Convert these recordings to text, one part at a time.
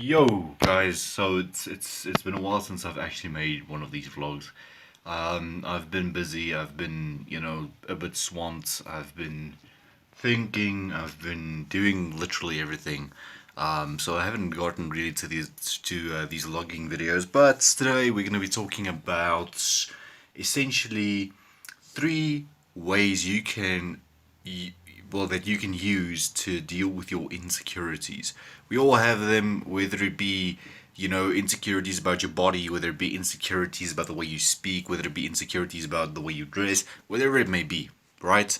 Yo guys, so it's been a while since I've actually made one of these vlogs. I've been busy, I've been, a bit swamped, I've been thinking, I've been doing literally everything. So I haven't gotten really to these logging videos, but today we're going to be talking about essentially three ways y- that you can use to deal with your insecurities. We all have them, whether it be, insecurities about your body, whether it be insecurities about the way you speak, whether it be insecurities about the way you dress, whatever it may be, right?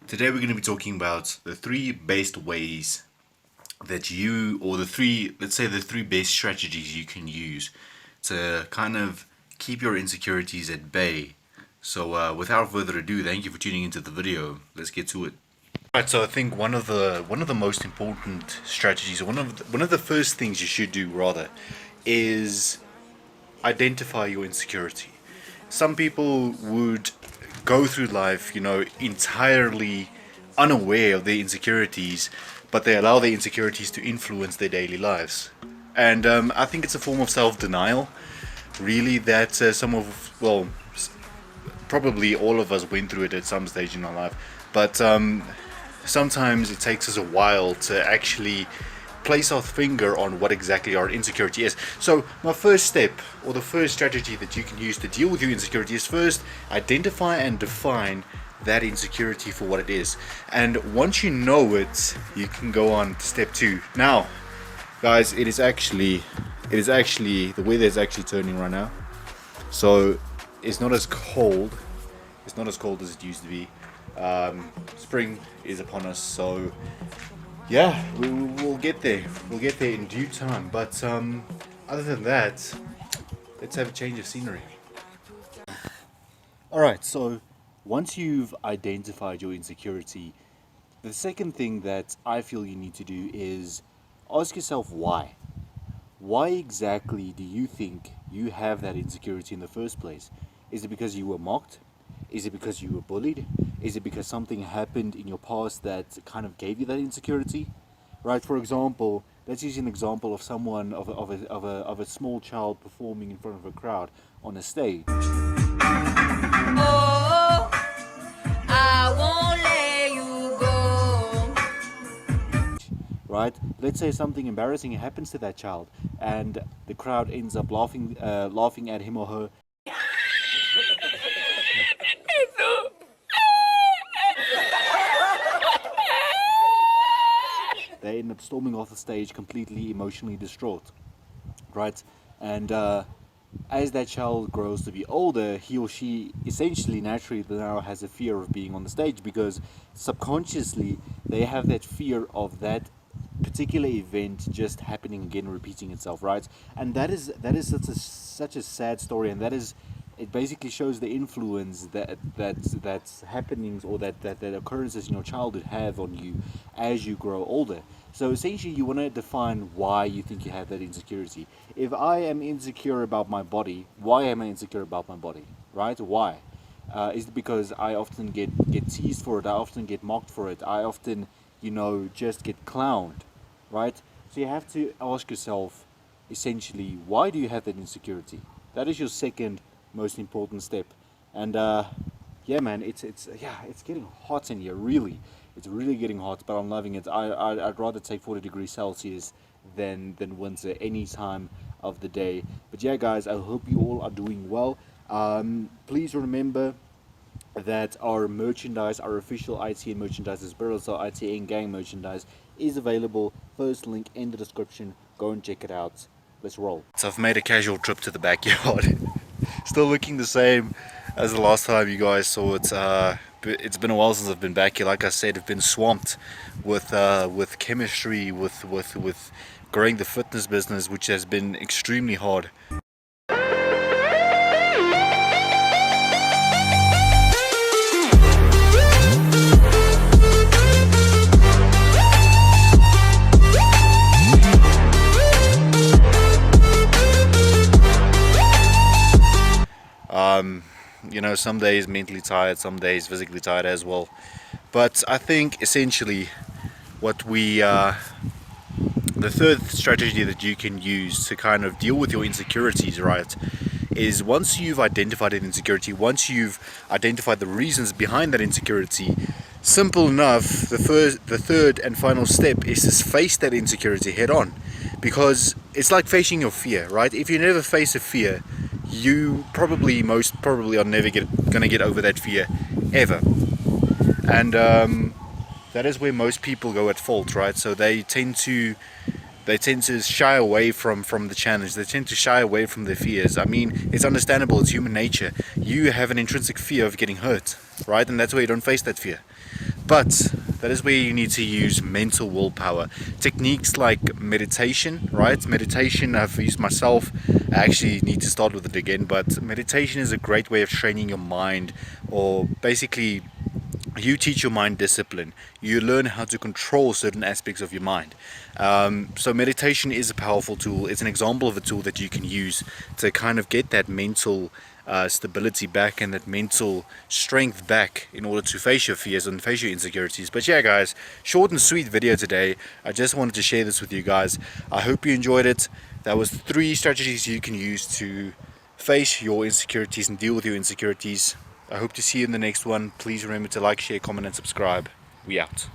Today we're going to be talking about the three best ways that you, or let's say the three best strategies you can use to kind of keep your insecurities at bay. So without further ado, thank you for tuning into the video. Let's get to it. Right, so I think one of the most important strategies, one of the first things you should do rather, is identify your insecurity. Some people would go through life, entirely unaware of their insecurities, but they allow their insecurities to influence their daily lives. And I think it's a form of self-denial, really, that probably all of us went through it at some stage in our life. But sometimes it takes us a while to actually place our finger on what exactly our insecurity is. So my first step, or the first strategy that you can use to deal with your insecurity, is first identify and define that insecurity for what it is. And once you know it, you can go on to step two. Now, guys, it is actually the weather is actually turning right now, so it's not as cold as it used to be. Spring is upon us, so yeah, we'll get there. We'll get there in due time. But other than that, let's have a change of scenery. Alright, so once you've identified your insecurity, the second thing that I feel you need to do is ask yourself why. Why exactly do you think you have that insecurity in the first place? Is it because you were mocked? Is it because you were bullied? Is it because something happened in your past that kind of gave you that insecurity? Right, for example, let's use an example of someone, of a small child performing in front of a crowd on a stage. Oh, I won't let you go. Right? Let's say something embarrassing happens to that child and the crowd ends up laughing at him or her. They end up storming off the stage completely emotionally distraught, right? And as that child grows to be older, he or she essentially naturally now has a fear of being on the stage, because subconsciously they have that fear of that particular event just happening again, repeating itself, right? And that is such a sad story, and it basically shows the influence that's happenings, or that occurrences in your childhood have on you as you grow older. So essentially, you want to define why you think you have that insecurity. If I am insecure about my body, why am I insecure about my body? Right? Why? Is it because I often get teased for it? I often get mocked for it. I often, just get clowned, right? So you have to ask yourself, essentially, why do you have that insecurity? That is your second most important step. And yeah, man, it's getting hot in here. Really, it's really getting hot. But I'm loving it. I'd rather take 40 degrees Celsius than winter any time of the day. But yeah, guys, I hope you all are doing well. Please remember that our merchandise, our official ITN merchandise, as well as our ITN gang merchandise, is available. First link in the description. Go and check it out. Let's roll. So I've made a casual trip to the backyard. Still looking the same as the last time you guys saw it. It's been a while since I've been back here. Like I said, I've been swamped with chemistry, with growing the fitness business, which has been extremely hard. Some days mentally tired, some days physically tired as well. But I think essentially what we The third strategy that you can use to kind of deal with your insecurities, right, is once you've identified an insecurity, once you've identified the reasons behind that insecurity, simple enough, the third and final step is to face that insecurity head on. Because it's like facing your fear, right? If you never face a fear, you most probably are never gonna get over that fear, ever. And that is where most people go at fault, right? So they tend to shy away from the challenge. They tend to shy away from their fears. I mean, it's understandable, it's human nature. You have an intrinsic fear of getting hurt, right? And that's why you don't face that fear. But that is where you need to use mental willpower. Techniques like meditation, right? Meditation I've used myself. I actually need to start with it again, but meditation is a great way of training your mind, or basically you teach your mind discipline. You learn how to control certain aspects of your mind. So meditation is a powerful tool. It's an example of a tool that you can use to kind of get that mental stability back and that mental strength back in order to face your fears and face your insecurities. But yeah, guys, short and sweet video today. I just wanted to share this with you guys. I hope you enjoyed it. That was 3 strategies you can use to face your insecurities and deal with your insecurities. I hope to see you in the next one. Please remember to like, share, comment, and subscribe. We out.